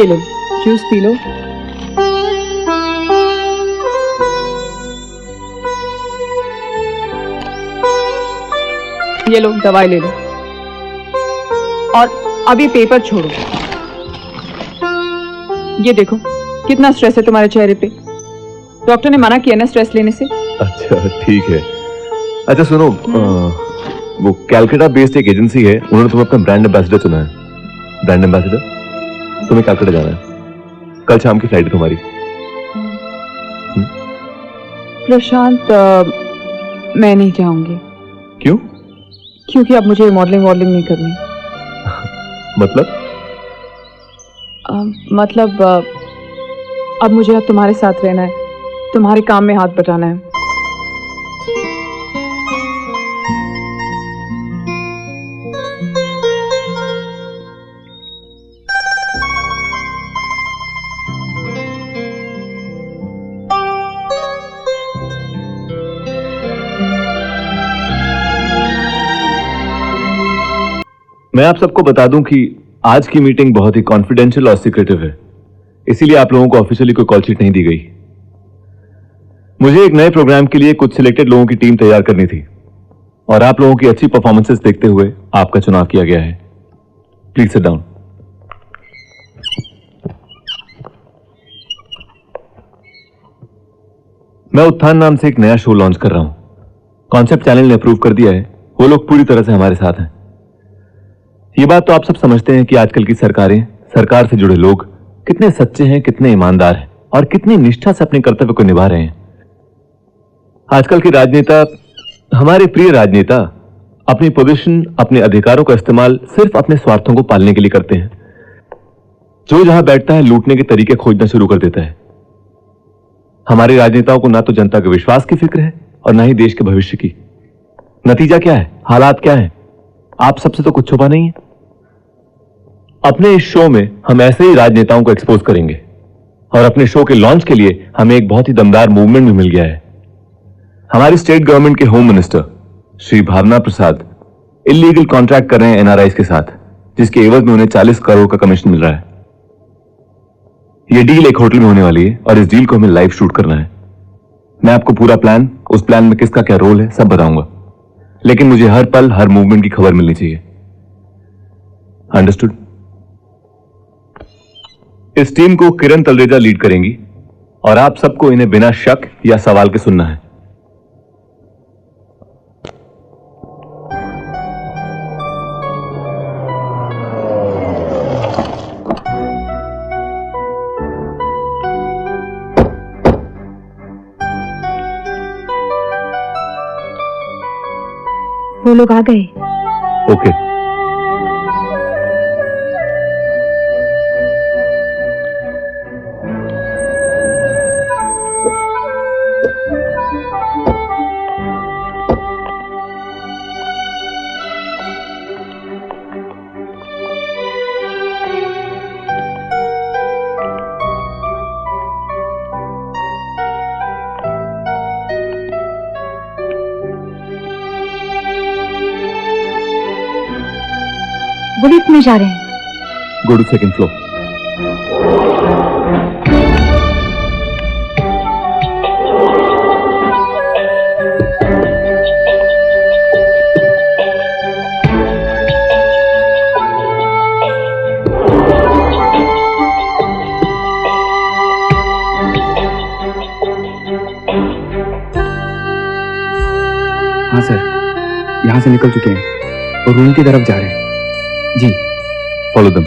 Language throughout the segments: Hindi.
ये लो, जूस पी लो। ये लो, दवाई ले लो। और अभी पेपर छोड़ो। ये देखो कितना स्ट्रेस है तुम्हारे चेहरे पे। डॉक्टर ने मना किया ना स्ट्रेस लेने से। अच्छा ठीक है। अच्छा सुनो, वो कैलकाटा बेस्ड एक एजेंसी है, उन्होंने तुम्हें अपना ब्रांड एम्बेसडर चुना है। ब्रांड एम्बेसडर तुम्हें कैलकाटा जाना है, कल शाम की फ्लाइट है तुम्हारी। प्रशांत, मैं नहीं जाऊंगी। क्यों? क्योंकि अब मुझे मॉडलिंग नहीं करनी। मतलब अब मुझे तुम्हारे साथ रहना है, तुम्हारे काम में हाथ बटाना है। मैं आप सबको बता दूं कि आज की मीटिंग बहुत ही कॉन्फिडेंशियल और सीक्रेटिव है, इसीलिए आप लोगों को ऑफिशियली कोई कॉल शीट नहीं दी गई। मुझे एक नए प्रोग्राम के लिए कुछ सिलेक्टेड लोगों की टीम तैयार करनी थी और आप लोगों की अच्छी परफॉर्मेंसेस देखते हुए आपका चुनाव किया गया है। Please sit down. मैं उत्थान नाम से एक नया शो लॉन्च कर रहा हूं। कॉन्सेप्ट चैनल ने अप्रूव कर दिया है, वो लोग पूरी तरह से हमारे साथ हैं। ये बात तो आप सब समझते हैं कि आजकल की सरकारें, सरकार से जुड़े लोग कितने सच्चे हैं, कितने ईमानदार हैं और कितनी निष्ठा से अपने कर्तव्य को निभा रहे हैं। आजकल के राजनेता, हमारे प्रिय राजनेता, अपनी पोजीशन, अपने अधिकारों का इस्तेमाल सिर्फ अपने स्वार्थों को पालने के लिए करते हैं। जो जहां बैठता है लूटने के तरीके खोजना शुरू कर देता है। हमारे राजनेताओं को ना तो जनता के विश्वास की फिक्र है और ना ही देश के भविष्य की। नतीजा क्या है, हालात क्या है, आप सबसे तो कुछ छुपा नहीं है। अपने इस शो में हम ऐसे ही राजनेताओं को एक्सपोज करेंगे और अपने शो के लॉन्च के लिए हमें एक बहुत ही दमदार मूवमेंट भी मिल गया है। हमारी स्टेट गवर्नमेंट के होम मिनिस्टर श्री भावना प्रसाद इलीगल कॉन्ट्रैक्ट कर रहे हैं एनआरआईज के साथ, जिसके एवज में उन्हें 40 करोड़ का कमीशन मिल रहा है। यह डील एक होटल में होने वाली है और इस डील को हमें लाइव शूट करना है। मैं आपको पूरा प्लान, उस प्लान में किसका क्या रोल है, सब बताऊंगा, लेकिन मुझे हर पल, हर मूवमेंट की खबर मिलनी चाहिए। अंडरस्टूड? इस टीम को किरण तलरेजा लीड करेंगी और आप सबको इन्हें बिना शक या सवाल के सुनना है। वो लोग आ गए। ओके। वो लिफ्ट में जा रहे हैं। Go to second floor. हाँ सर, यहाँ से निकल चुके हैं और रूम की तरफ जा रहे हैं। जी। Follow them.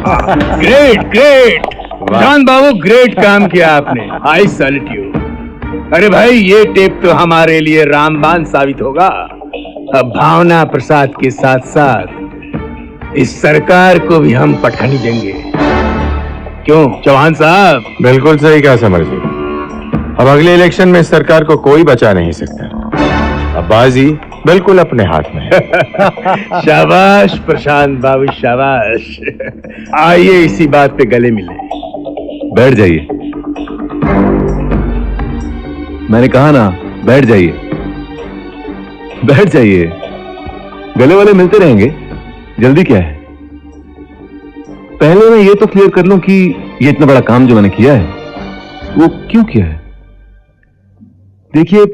ग्रेट ग्रेट जान बाबू, ग्रेट काम किया आपने। I salute you. अरे भाई, ये टेप तो हमारे लिए रामबाण साबित होगा। अब भावना प्रसाद के साथ साथ इस सरकार को भी हम पटखनी देंगे। क्यों चौहान साहब? बिल्कुल सही कहा समर जी। अब अगले इलेक्शन में सरकार को कोई बचा नहीं सकता। अब बाजी बिल्कुल अपने हाथ में है। शाबाश प्रशांत बाबू, शाबाश। आइए इसी बात पे गले मिले। बैठ जाइए। मैंने कहा ना, बैठ जाइए। बैठ जाइए, गले वाले मिलते रहेंगे, जल्दी क्या है। पहले मैं ये तो क्लियर कर लूं कि ये इतना बड़ा काम जो मैंने किया है वो क्यों किया है। देखिए,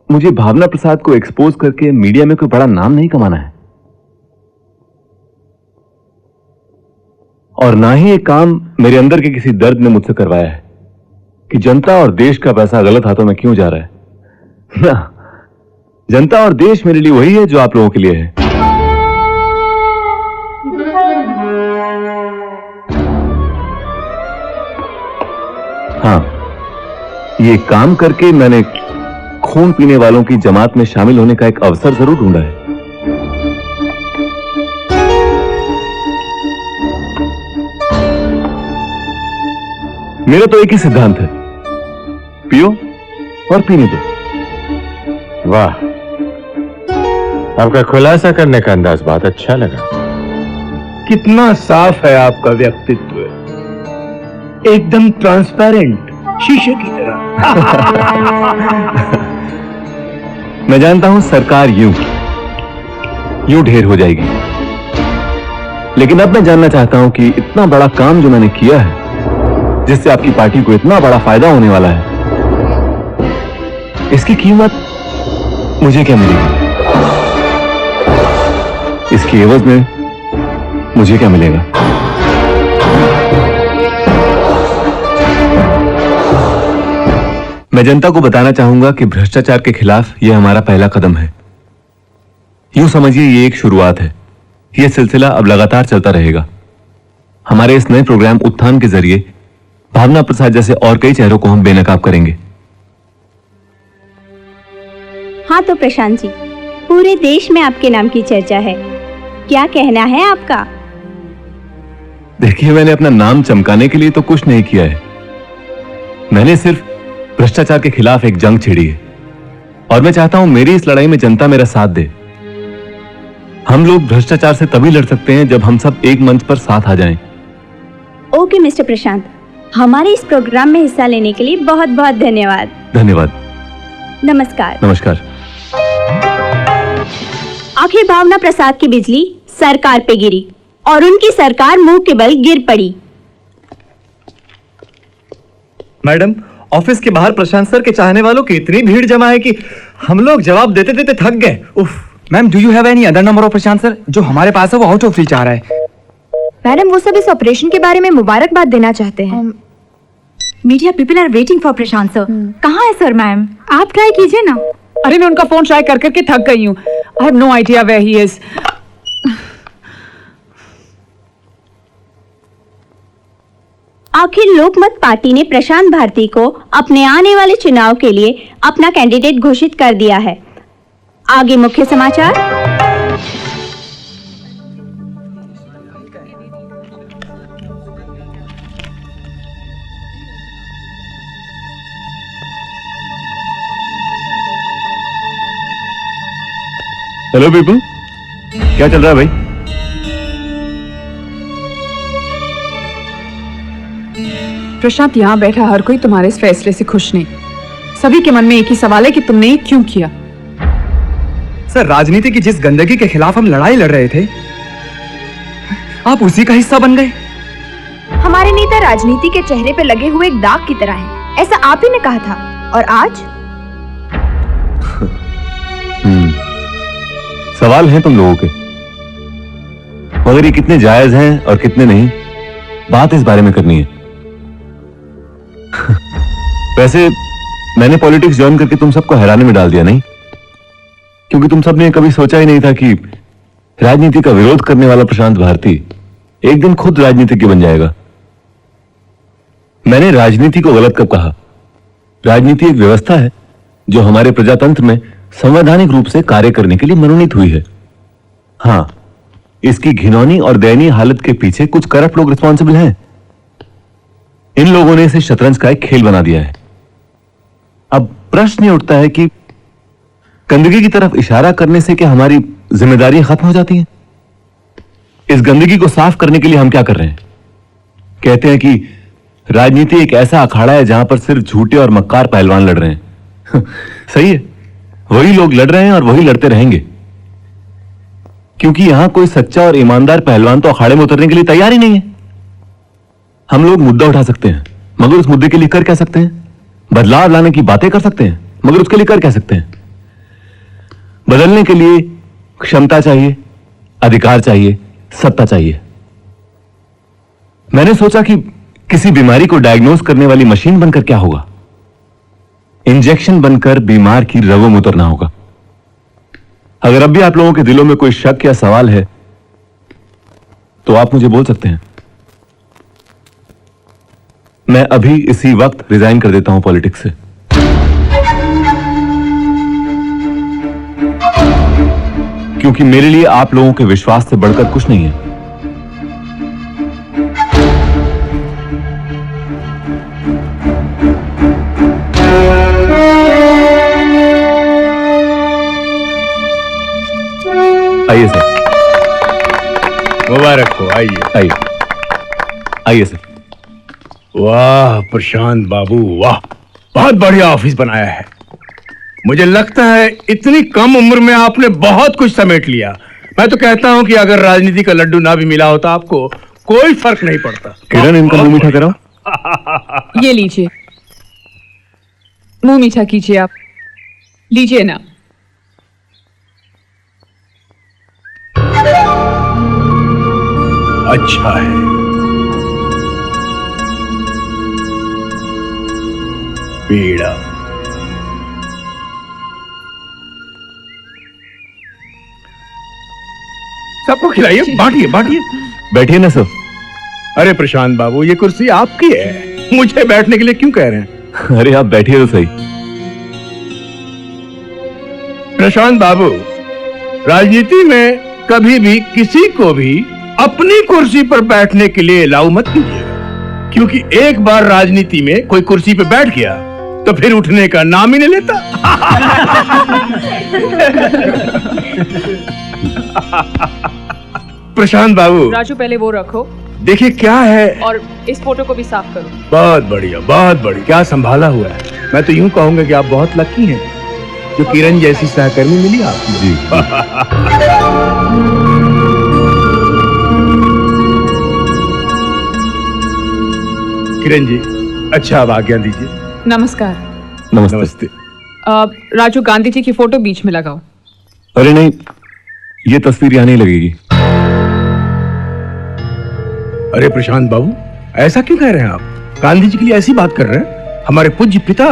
मुझे भावना प्रसाद को एक्सपोज करके मीडिया में कोई बड़ा नाम नहीं कमाना है, और ना ही ये काम मेरे अंदर के किसी दर्द ने मुझसे करवाया है कि जनता और देश का पैसा गलत हाथों में क्यों जा रहा है। ना, जनता और देश मेरे लिए वही है जो आप लोगों के लिए है। हाँ, ये काम करके मैंने खून पीने वालों की जमात में शामिल होने का एक अवसर जरूर ढूंढा है। मेरा तो एक ही सिद्धांत है, पियो और पीने दो। वाह, आपका खुलासा करने का अंदाज बहुत अच्छा लगा। कितना साफ है आपका व्यक्तित्व, एकदम ट्रांसपेरेंट, शीशे की तरह। मैं जानता हूं सरकार यूं ढेर हो जाएगी, लेकिन अब मैं जानना चाहता हूं कि इतना बड़ा काम जो मैंने किया है, जिससे आपकी पार्टी को इतना बड़ा फायदा होने वाला है, इसकी कीमत मुझे क्या मिलेगी? इसकी एवज में मुझे क्या मिलेगा? मैं जनता को बताना चाहूंगा कि भ्रष्टाचार के खिलाफ यह हमारा पहला कदम है। यूं समझिए, ये एक शुरुआत है। यह सिलसिला अब लगातार चलता रहेगा। हमारे इस नए प्रोग्राम उत्थान के जरिए भावना प्रसाद जैसे और कई चेहरों को हम बेनकाब करेंगे। हाँ तो प्रशांत जी, पूरे देश में आपके नाम की चर्चा है, क्या कहना है आपका? देखिए, मैंने अपना नाम चमकाने के लिए तो कुछ नहीं किया है। मैंने सिर्फ भ्रष्टाचार के खिलाफ एक जंग छेड़ी है, और मैं चाहता हूं मेरी इस लड़ाई में जनता मेरा साथ दे। हम लोग भ्रष्टाचार से तभी लड़ सकते हैं जब हम सब एक मंच पर साथ आ जाएं। ओके मिस्टर प्रशांत, हमारे इस प्रोग्राम में हिस्सा लेने के लिए बहुत बहुत धन्यवाद। धन्यवाद। नमस्कार। नमस्कार। आखिर भावना प्रसाद की बिजली सरकार पे गिरी और उनकी सरकार मुंह के बल गिर पड़ी। मैडम, ऑफिस के बाहर प्रशांत सर के चाहने वालों की इतनी भीड़ जमा है कि हम लोग जवाब देते देते थक गए। उफ। Ma'am, do you have any other number of Prashant sir? जो हमारे पास है वो आउट ऑफ रीच आ रहा है। मैडम, वो सब इस ऑपरेशन के बारे में मुबारकबाद देना चाहते हैं। Media people are waiting for Prashant sir. कहाँ है सर? मैम, आप ट्राई कीजिए ना। अरे मैं उनका फोन ट्राई कर करके थक गई हूँ। I have no idea where he is. आखिर लोकमत पार्टी ने प्रशांत भारती को अपने आने वाले चुनाव के लिए अपना कैंडिडेट घोषित कर दिया है। आगे मुख्य समाचार। हेलो पीपल, क्या चल रहा है भाई? प्रशांत, यहाँ बैठा हर कोई तुम्हारे इस फैसले से खुश नहीं। सभी के मन में एक ही सवाल है कि तुमने ये क्यों किया। सर, राजनीति की जिस गंदगी के खिलाफ हम लड़ाई लड़ रहे थे, आप उसी का हिस्सा बन गए। हमारे नेता राजनीति के चेहरे पे लगे हुए एक दाग की तरह हैं, ऐसा आप ही ने कहा था। और आज सवाल हैं तुम लोगों के, मगर ये कितने जायज हैं और कितने नहीं, बात इस बारे में करनी है। वैसे मैंने पॉलिटिक्स ज्वाइन करके तुम सबको हैरानी में डाल दिया, नहीं? क्योंकि तुम सबने कभी सोचा ही नहीं था कि राजनीति का विरोध करने वाला प्रशांत भारती एक दिन खुद राजनीतिज्ञ बन जाएगा। मैंने राजनीति को गलत कब कहा? राजनीति एक व्यवस्था है जो हमारे प्रजातंत्र में संवैधानिक रूप से कार्य करने के लिए मनोनीत हुई है। हां, इसकी घिनौनी और दयनीय हालत के पीछे कुछ करप्ट लोग रिस्पॉन्सिबल हैं। इन लोगों ने इसे शतरंज का एक खेल बना दिया है। अब प्रश्न ये उठता है कि गंदगी की तरफ इशारा करने से क्या हमारी जिम्मेदारियां खत्म हो जाती हैं? इस गंदगी को साफ करने के लिए हम क्या कर रहे हैं? कहते हैं कि राजनीति एक ऐसा अखाड़ा है जहां पर सिर्फ झूठे और मक्कार पहलवान लड़ रहे हैं। सही है, वही लोग लड़ रहे हैं और वही लड़ते रहेंगे, क्योंकि यहां कोई सच्चा और ईमानदार पहलवान तो अखाड़े में उतरने के लिए तैयार ही नहीं है। हम लोग मुद्दा उठा सकते हैं, मगर उस मुद्दे के लिए कर क्या सकते हैं? बदलाव लाने की बातें कर सकते हैं, मगर उसके लिए कर क्या सकते हैं? बदलने के लिए क्षमता चाहिए, अधिकार चाहिए, सत्ता चाहिए। मैंने सोचा कि किसी बीमारी को डायग्नोज करने वाली मशीन बनकर क्या होगा? इंजेक्शन बनकर बीमार की रगों में उतरना होगा। अगर अब भी आप लोगों के दिलों में कोई शक या सवाल है तो आप मुझे बोल सकते हैं। मैं अभी इसी वक्त रिजाइन कर देता हूं पॉलिटिक्स से। क्योंकि मेरे लिए आप लोगों के विश्वास से बढ़कर कुछ नहीं है। आइए सर। मुबारक हो, आइए आइए आइए सर। वाह प्रशांत बाबू, वाह, बहुत बढ़िया ऑफिस बनाया है। मुझे लगता है इतनी कम उम्र में आपने बहुत कुछ समेट लिया। मैं तो कहता हूं कि अगर राजनीति का लड्डू ना भी मिला होता आपको कोई फर्क नहीं पड़ता। किरण, इनका मुंह मीठा कराओ। ये लीजिए, मुंह मीठा कीजिए। आप लीजिए ना। अच्छा है। पीड़ा सबको खिलाइए, बांटिए बांटिए। बैठिए ना सर। अरे प्रशांत बाबू, ये कुर्सी आपकी है, मुझे बैठने के लिए क्यों कह रहे हैं? अरे आप बैठिए तो सही। प्रशांत बाबू, राजनीति में कभी भी किसी को भी अपनी कुर्सी पर बैठने के लिए अलाउ मत कीजिएगा, क्योंकि एक बार राजनीति में कोई कुर्सी पर बैठ गया तो फिर उठने का नाम ही नहीं लेता। प्रशांत बाबू, राजू पहले वो रखो देखिए क्या है। और इस फोटो को भी साफ करो। बहुत बढ़िया, बहुत बढ़िया, क्या संभाला हुआ है। मैं तो यूं कहूंगा कि आप बहुत लकी हैं जो किरण जैसी सहकर्मी मिली आपको। जी। किरण जी, अच्छा अब आज्ञा दीजिए। नमस्कार। नमस्ते। नमस्ते। राजू, गांधी जी की फोटो बीच में लगाओ। अरे नहीं, ये तस्वीर यहां नहीं लगेगी। अरे प्रशांत बाबू, ऐसा क्यों कह रहे हैं आप? गांधी जी के लिए ऐसी बात कर रहे हैं? हमारे पूज्य पिता,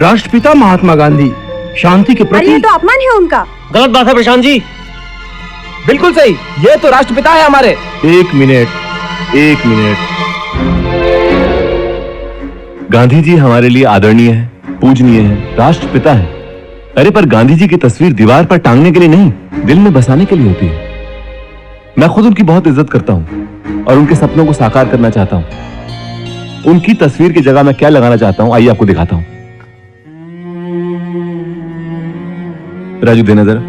राष्ट्रपिता महात्मा गांधी शांति के प्रति। ये तो अपमान है उनका। गलत बात है प्रशांत जी। बिल्कुल सही, ये तो राष्ट्रपिता है हमारे। एक मिनट, एक मिनट। गांधी जी हमारे लिए आदरणीय है, पूजनीय है, राष्ट्रपिता है। अरे पर गांधी जी की तस्वीर दीवार पर टांगने के लिए नहीं, दिल में बसाने के लिए होती है। मैं खुद उनकी बहुत इज्जत करता हूं और उनके सपनों को साकार करना चाहता हूं। उनकी तस्वीर की जगह मैं क्या लगाना चाहता हूं, आइए आपको दिखाता हूं। राजू, देना जरा।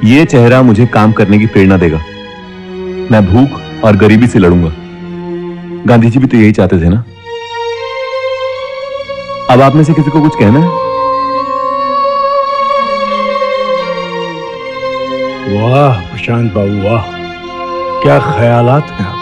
ये चेहरा मुझे काम करने की प्रेरणा देगा। मैं भूख और गरीबी से लड़ूंगा। गांधी जी भी तो यही चाहते थे ना। अब आप में से किसी को कुछ कहना है? वाह प्रशांत बाबू, वाह, क्या ख्यालात हैं आप।